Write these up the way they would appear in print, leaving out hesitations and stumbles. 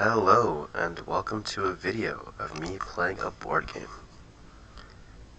Hello, and welcome to a video of me playing a board game.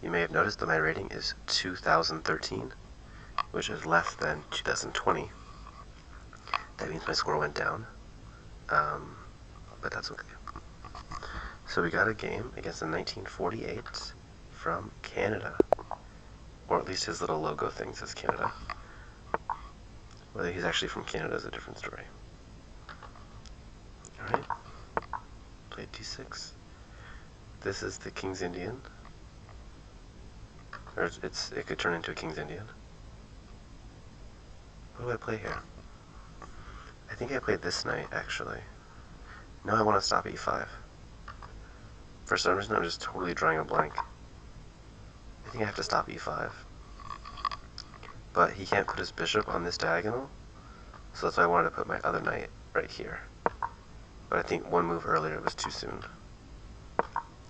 You may have noticed that my rating is 2013, which is less than 2020. That means my score went down, but that's okay. So we got a game against a 1948 from Canada, or at least his little logo thing says Canada. Whether he's actually from Canada is a different story. Alright, play d6. This is the King's Indian. Or it could turn into a King's Indian. What do I play here? I think I played this knight, actually. No, I want to stop e5. For some reason, I'm just totally drawing a blank. I think I have to stop e5. But he can't put his bishop on this diagonal, so that's why I wanted to put my other knight right here. But I think one move earlier was too soon.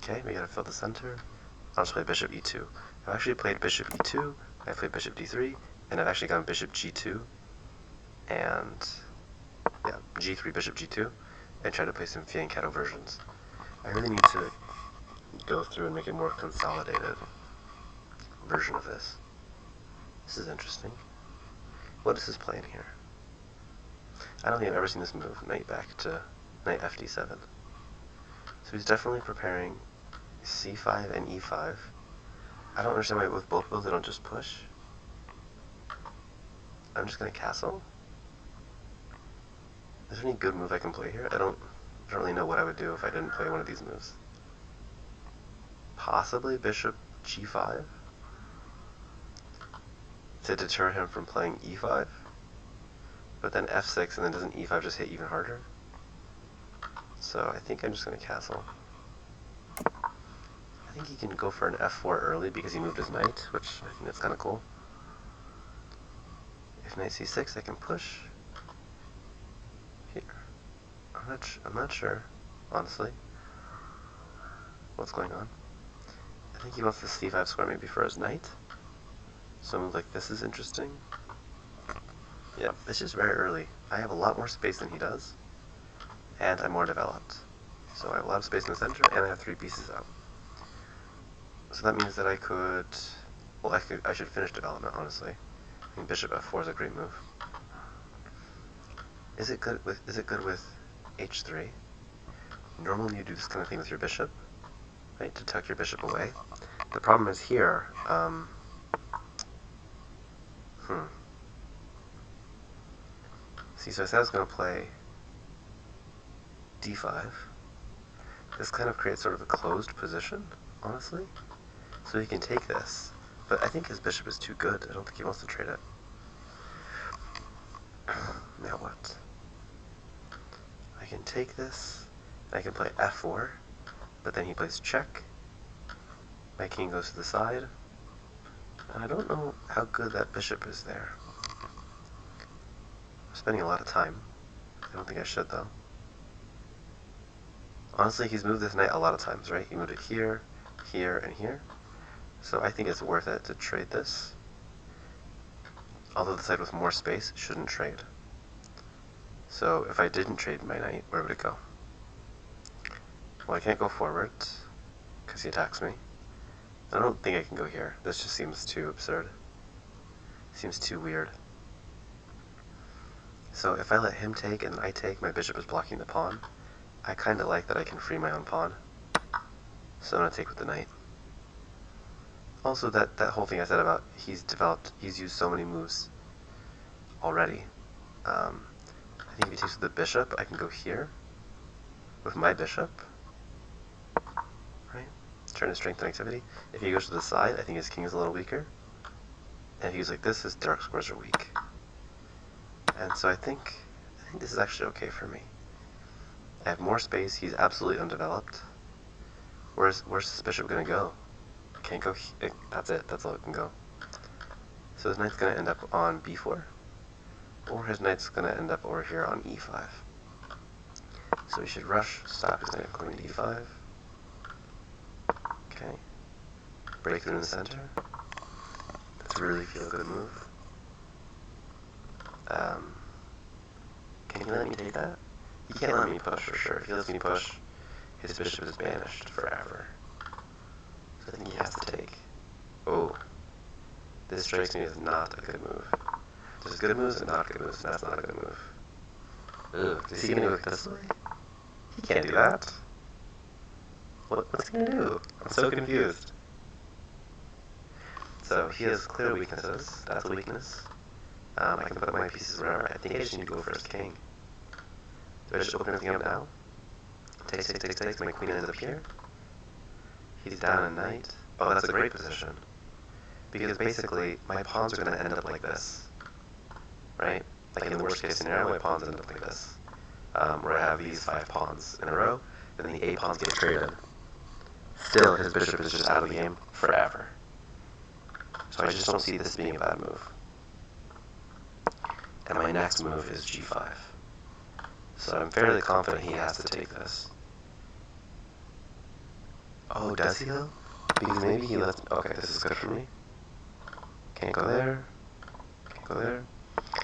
Okay, we gotta fill the center. I'll just play bishop e2. I've actually played bishop e2, I've played bishop d3, and I've actually gone bishop g2, and yeah, g3, bishop g2, and try to play some fianchetto versions. I really need to go through and make a more consolidated version of this. This is interesting. What is his plan here? I don't think I've ever seen this move, knight back to knight fd7. So he's definitely preparing c5 and e5. I don't understand why with both moves they don't just push. I'm just gonna castle. Is there any good move I can play here? I don't really know what I would do if I didn't play one of these moves. Possibly bishop g5 to deter him from playing e5, but then f6, and then doesn't e5 just hit even harder? So I think I'm just going to castle. I think he can go for an f4 early because he moved his knight, which I think that's kind of cool. If knight c6, I can push here. I'm not sure, honestly, what's going on. I think he wants the c5 square maybe for his knight. So a move like this is interesting. Yeah, it's just very early. I have a lot more space than he does, and I'm more developed. So I have a lot of space in the center, and I have 3 pieces out. So that means that I could, well, I should finish development, honestly. I think bishop f4 is a great move. Is it good with h3? Normally you do this kind of thing with your bishop, right, to tuck your bishop away. The problem is here, See, so I said I was going to play d5. This kind of creates sort of a closed position, honestly. So he can take this, but I think his bishop is too good. I don't think he wants to trade it. Now what? I can take this, I can play f4, but then he plays check. My king goes to the side. And I don't know how good that bishop is there. I'm spending a lot of time. I don't think I should, though. Honestly, he's moved this knight a lot of times, right? He moved it here, here, and here. So I think it's worth it to trade this. Although the side with more space shouldn't trade. So if I didn't trade my knight, where would it go? Well, I can't go forward, because he attacks me. I don't think I can go here. This just seems too absurd. Seems too weird. So if I let him take and I take, my bishop is blocking the pawn. I kind of like that I can free my own pawn. So I'm going to take with the knight. Also, that whole thing I said about he's used so many moves already. I think if he takes with the bishop, I can go here with my bishop. Right? Turn to strength and activity. If he goes to the side, I think his king is a little weaker. And if he goes like this, his dark squares are weak. And so I think this is actually okay for me. I have more space. He's absolutely undeveloped. Where's this bishop going to go? Can't go. That's it. That's all it can go. So his knight's going to end up on b4, or his knight's going to end up over here on e5. So we should rush, stop his knight going to e5. Okay. Break through in the center. That's a really feel good move. Can you let me take that? He can't let me push for sure. If he lets me push, his bishop is banished forever. So I think he has to take. Oh. This strikes me as not a good move. There's good moves and not good moves, and that's not a good move. Ugh. Is he gonna go this way? He can't do that. What's he gonna do? I'm so confused. So he has clear weaknesses. That's a weakness. I can put my pieces wherever. I think I just need to go first king. Do I just open everything up now? Takes. My queen ends up here. He's down a knight. Oh, that's a great position. Because basically, my pawns are going to end up like this. Right? Like in the worst case scenario, my pawns end up like this. Where I have these 5 pawns in a row, and then the 8 pawns get traded. Still, his bishop is just out of the game forever. So I just don't see this being a bad move. And my next move is g5. So I'm fairly confident he has to take this. Oh, does he though? Because maybe he left. Okay, this is good for me. Can't go there. Can't go there.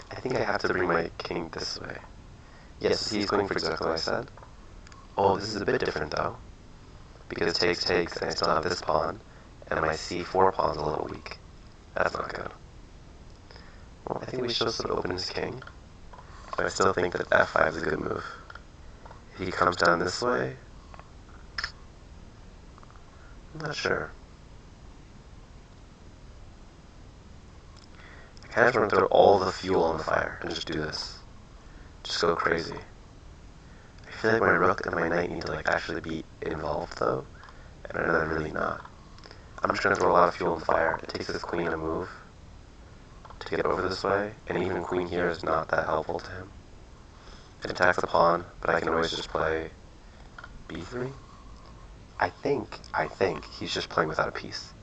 I think I have to bring my king this way. Yes, he's going for exactly what I said. Oh, this is a bit different though. Because takes, and I still have this pawn, and my c4 pawn's a little weak. That's not good. Well, I think we should sort of open his king. But I still think that f5 is a good move. If he comes down this way, I'm not sure. I kind of want to throw all the fuel on the fire and just do this. Just go crazy. I feel like my rook and my knight need to like actually be involved though, and I know they're really not. I'm just going to throw a lot of fuel on the fire. It takes this queen a move to get over this way, and even queen here is not that helpful to him. It attacks the pawn, but I can always just play b3. I think he's just playing without a piece.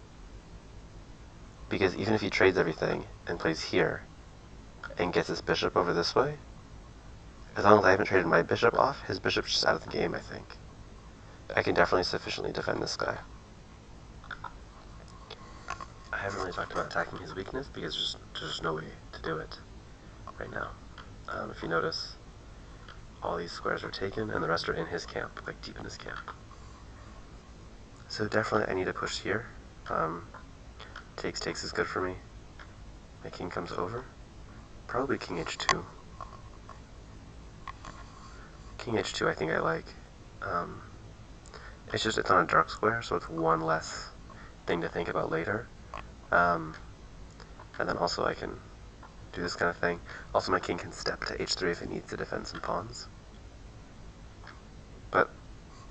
Because even if he trades everything and plays here and gets his bishop over this way, as long as I haven't traded my bishop off, his bishop's just out of the game, I think. I can definitely sufficiently defend this guy. I haven't really talked about attacking his weakness because there's no way to do it right now. If you notice, all these squares are taken and the rest are in his camp, like deep in his camp. So definitely I need to push here. Takes is good for me. My king comes over. Probably king h2. King h2 I think I like. It's on a dark square, so it's one less thing to think about later. And then also I can do this kind of thing. Also my king can step to h3 if it needs to defend some pawns. But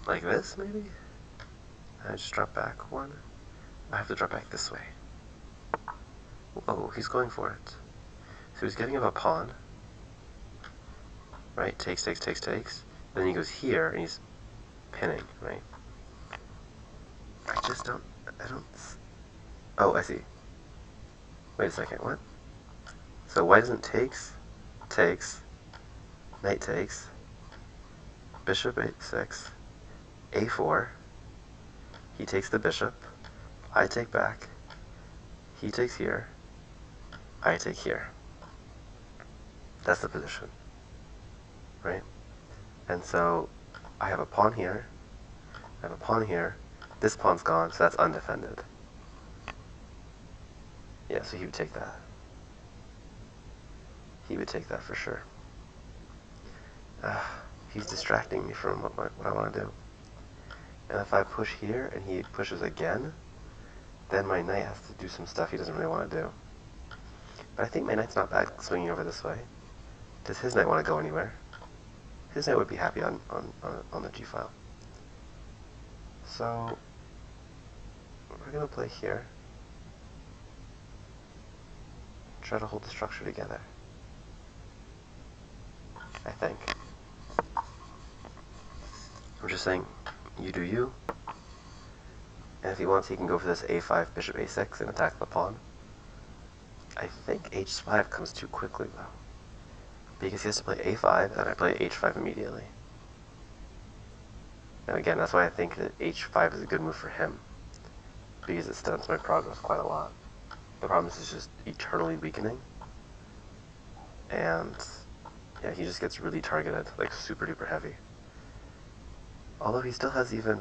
like this maybe? I just drop back one. I have to drop back this way. Oh, he's going for it. So he's giving up a pawn. Right? Takes. Then he goes here and he's pinning, right? I don't. Oh, I see. Wait a second, what? So why doesn't takes, knight takes, bishop h6, a4, he takes the bishop, I take back, he takes here, I take here. That's the position, right? And so I have a pawn here, I have a pawn here, this pawn's gone, so that's undefended. Yeah, so he would take that. He would take that for sure. He's distracting me from what I want to do. And if I push here and he pushes again, then my knight has to do some stuff he doesn't really want to do. But I think my knight's not bad swinging over this way. Does his knight want to go anywhere? His knight would be happy on the g-file. So we're going to play here. Try to hold the structure together. I think. I'm just saying, you do you. And if he wants, he can go for this a5, bishop a6, and attack the pawn. I think h5 comes too quickly, though. Because he has to play a5, and I play h5 immediately. And again, that's why I think that h5 is a good move for him. Because it stunts my progress quite a lot. The problem is it's just eternally weakening. And Yeah, he just gets really targeted, like super duper heavy. Although he still even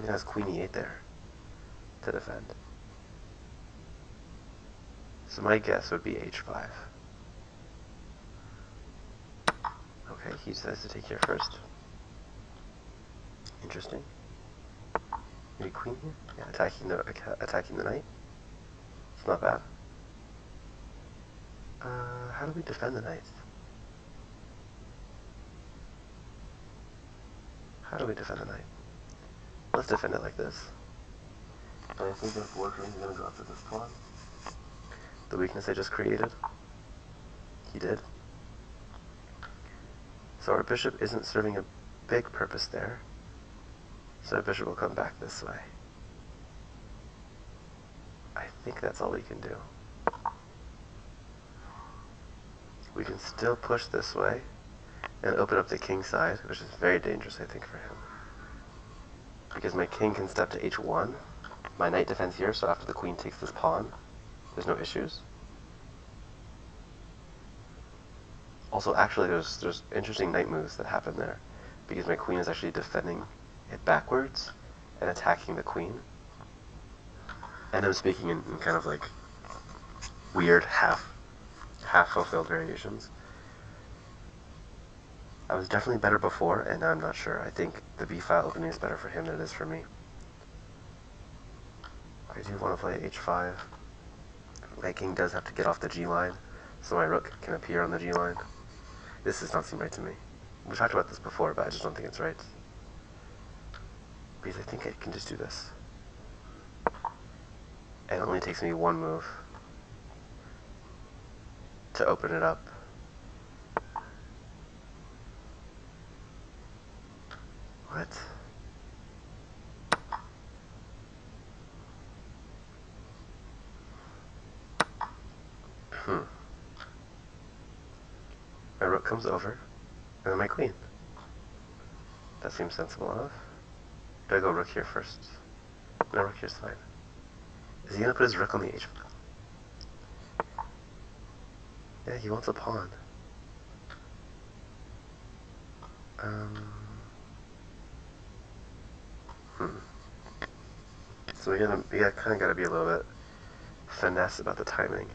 has queen e8 there to defend. So my guess would be h5. Okay, he decides to take here first. Interesting. Maybe queen here? Yeah, attacking the knight. It's not bad. How do we defend the knight? How do we defend the knight? Let's defend it like this. And I think if Warframe is going to go after this pawn. The weakness I just created. He did. So our bishop isn't serving a big purpose there. So our bishop will come back this way. I think that's all we can do. We can still push this way and open up the king side, which is very dangerous, I think, for him. Because my king can step to h1. My knight defends here, so after the queen takes this pawn, there's no issues. Also, actually, there's interesting knight moves that happen there, because my queen is actually defending it backwards and attacking the queen. And I'm speaking in kind of like weird half-fulfilled variations. I was definitely better before, and now I'm not sure. I think the b-file opening is better for him than it is for me. I do want to play h5. My king does have to get off the g-line, so my rook can appear on the g-line. This does not seem right to me. We talked about this before, but I just don't think it's right. Because I think I can just do this. And it only takes me one move to open it up. What? My rook comes over, and then my queen. That seems sensible enough. Do I go rook here first? No, rook here's fine. Is he gonna put his rook on the h file? Yeah, he wants a pawn. So we kind of gotta be a little bit finesse about the timing.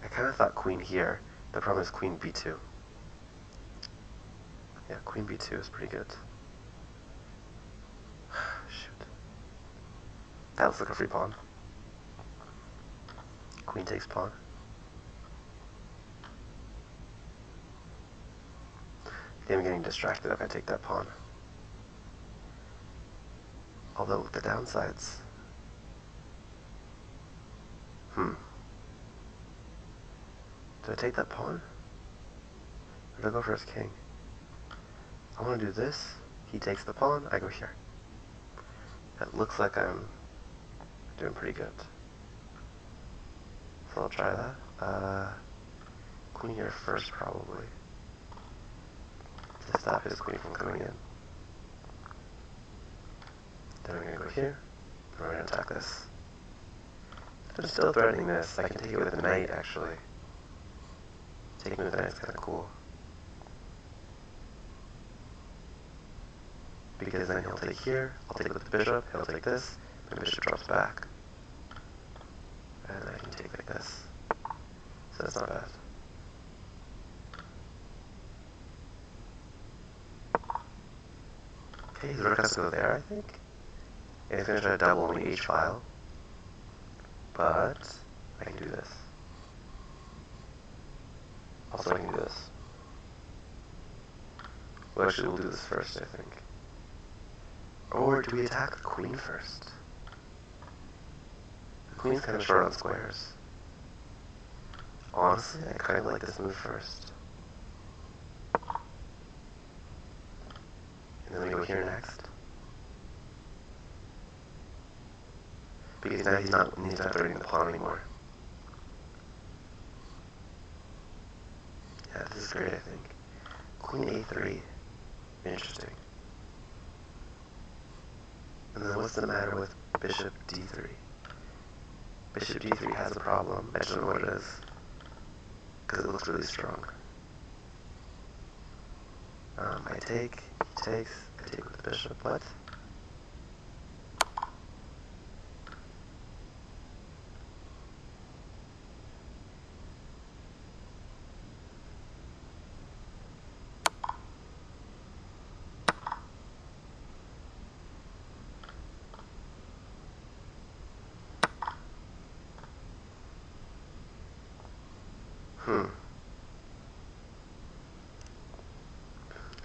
I kind of thought queen here. The problem is queen b2. Yeah, queen b2 is pretty good. Shoot. That looks like a free pawn. Queen takes pawn. I think I'm getting distracted if I take that pawn. Although with the downsides. Do I take that pawn? Or do I go for his king? I want to do this. He takes the pawn, I go here. That looks like I'm doing pretty good. So I'll try that. Queen here first, probably. To stop his queen from coming in. Then I'm going to go here. And we're going to attack this. If I'm still threatening this, I can take it with the knight, actually. Taking it with the knight is kind of cool. Because then he'll take here, I'll take it with the bishop, he'll take this, and the bishop drops back. And I can take like this. So that's not bad. Okay, his rook has to go there, I think. And he's going to try to double on the h-file. But I can do this. Also, I can do this. Well, actually, we'll do this first, I think. Or do we attack the queen first? The queen's kind of short on squares. Honestly, I kind of like this move first. And then we go here next. Because now he's not threatening the pawn anymore. Yeah, this is great, I think. Queen a3. Interesting. And then what's the matter with bishop d3? Bishop d3 has a problem. I just don't know what it is. because it looks really strong. I take, he takes, I take with the bishop, what?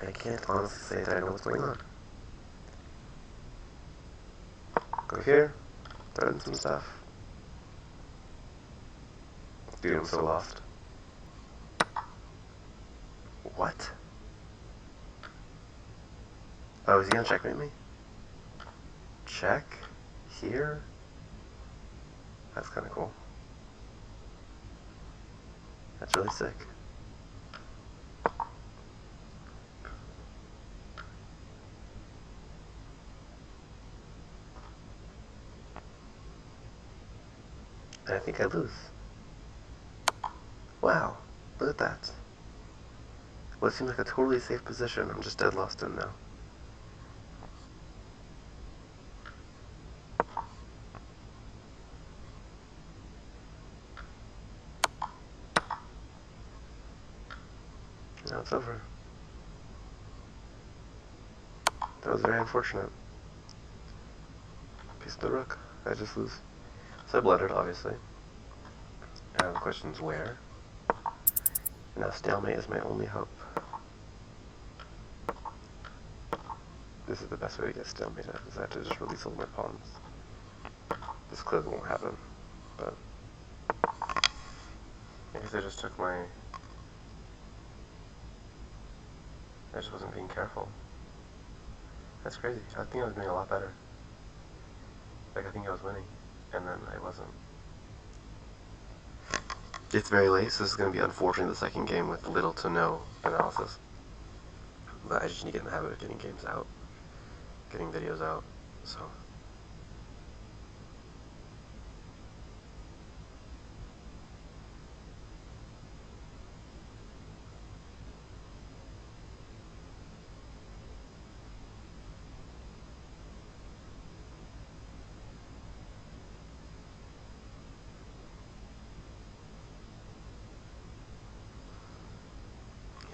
I can't honestly say that I know what's going on. Go here, throw in some stuff. Dude, I'm so lost. What? Oh, is he gonna checkmate me? Check? Here? That's kinda cool. That's really sick. And I think I lose. Wow, look at that. What seems like a totally safe position, I'm just dead lost in now. Now it's over. That was very unfortunate. Piece of the rook. I just lose. So I blundered, obviously. The question's where. Now stalemate is my only hope. This is the best way to get stalemate at, is I have to just release all my pawns. This clearly won't happen, but I guess I just took my... I just wasn't being careful. That's crazy. I think I was doing a lot better. Like, I think I was winning, and then I wasn't. It's very late, so this is going to be unfortunately the second game with little to no analysis. But I just need to get in the habit of getting games out, getting videos out, so.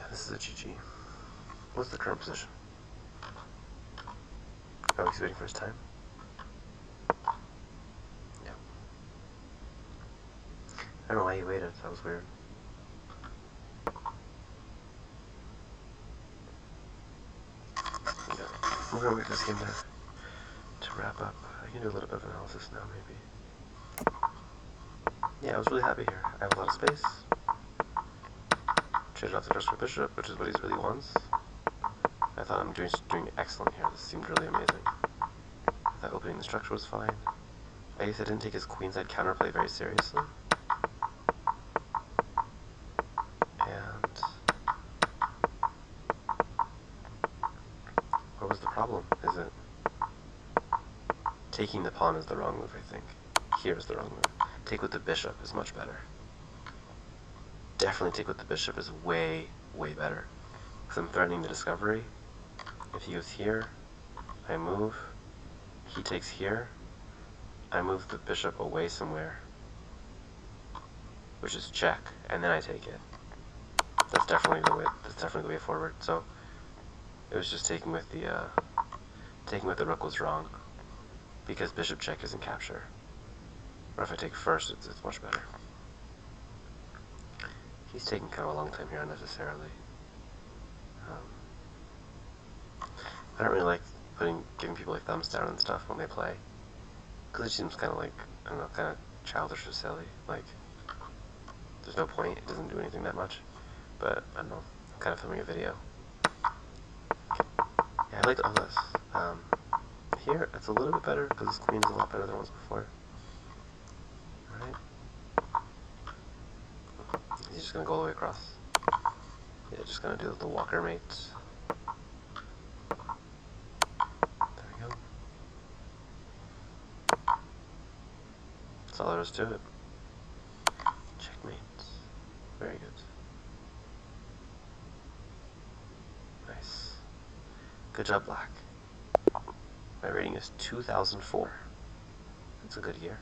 This is a GG. What's the current position? Oh, he's waiting for his time? Yeah. I don't know why he waited, that was weird. Yeah. We're gonna wait this game to wrap up. I can do a little bit of analysis now, maybe. Yeah, I was really happy here. I have a lot of space. Traded off the trust for bishop, which is what he really wants. I thought I'm doing excellent here. This seemed really amazing. I thought opening the structure was fine. I guess I didn't take his queenside counterplay very seriously. And what was the problem? Is it taking the pawn is the wrong move, I think. Here is the wrong move. Take with the bishop is much better. Definitely take with the bishop is way, way better. Because I'm threatening the discovery. If he goes here, I move. He takes here. I move the bishop away somewhere, which is check, and then I take it. That's definitely the way. That's definitely the way forward. So it was just taking with the rook was wrong, because bishop check isn't capture. Or if I take first, it's much better. He's taking kind of a long time here unnecessarily. I don't really like giving people like thumbs down and stuff when they play, because it seems kind of like, I don't know, kind of childish or silly. Like, there's no point. It doesn't do anything that much. But I don't know. I'm kind of filming a video. Yeah, I liked all this. Here, it's a little bit better because this queen is a lot better than it was before. Alright. He's just gonna go all the way across. Yeah, just gonna do the walker mate. There we go. That's all there is to it. Checkmate. Very good. Good job, black. My rating is 2004. That's a good year.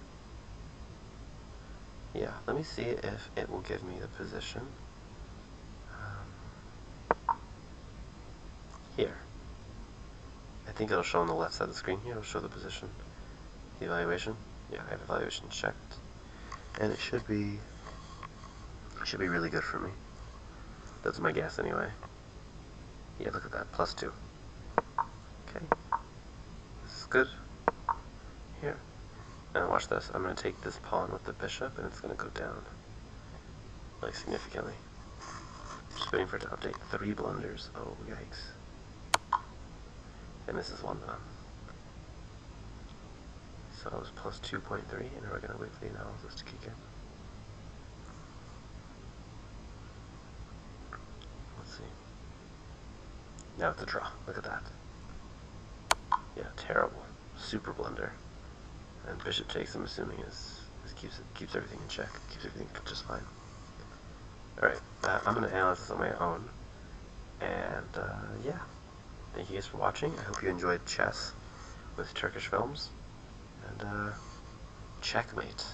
Yeah, let me see if it will give me the position. Here. I think it'll show on the left side of the screen here. It'll show the position. The evaluation. Yeah, I have evaluation checked. And it should be really good for me. That's my guess anyway. Yeah, look at that. +2. Okay. This is good. Here. Now watch this. I'm going to take this pawn with the bishop, and it's going to go down. Like, significantly. Just waiting for it to update. 3 blunders. Oh, yikes. And this is one of them. So it was +2.3, and we're going to wait for the analysis to kick in. Let's see. Now it's a draw. Look at that. Yeah, terrible. Super blunder. And bishop takes, I'm assuming, is keeps everything in check. Keeps everything just fine. Alright, I'm going to analyze this on my own. And, yeah. Thank you guys for watching. I hope you enjoyed chess with Turkish films. And, checkmate.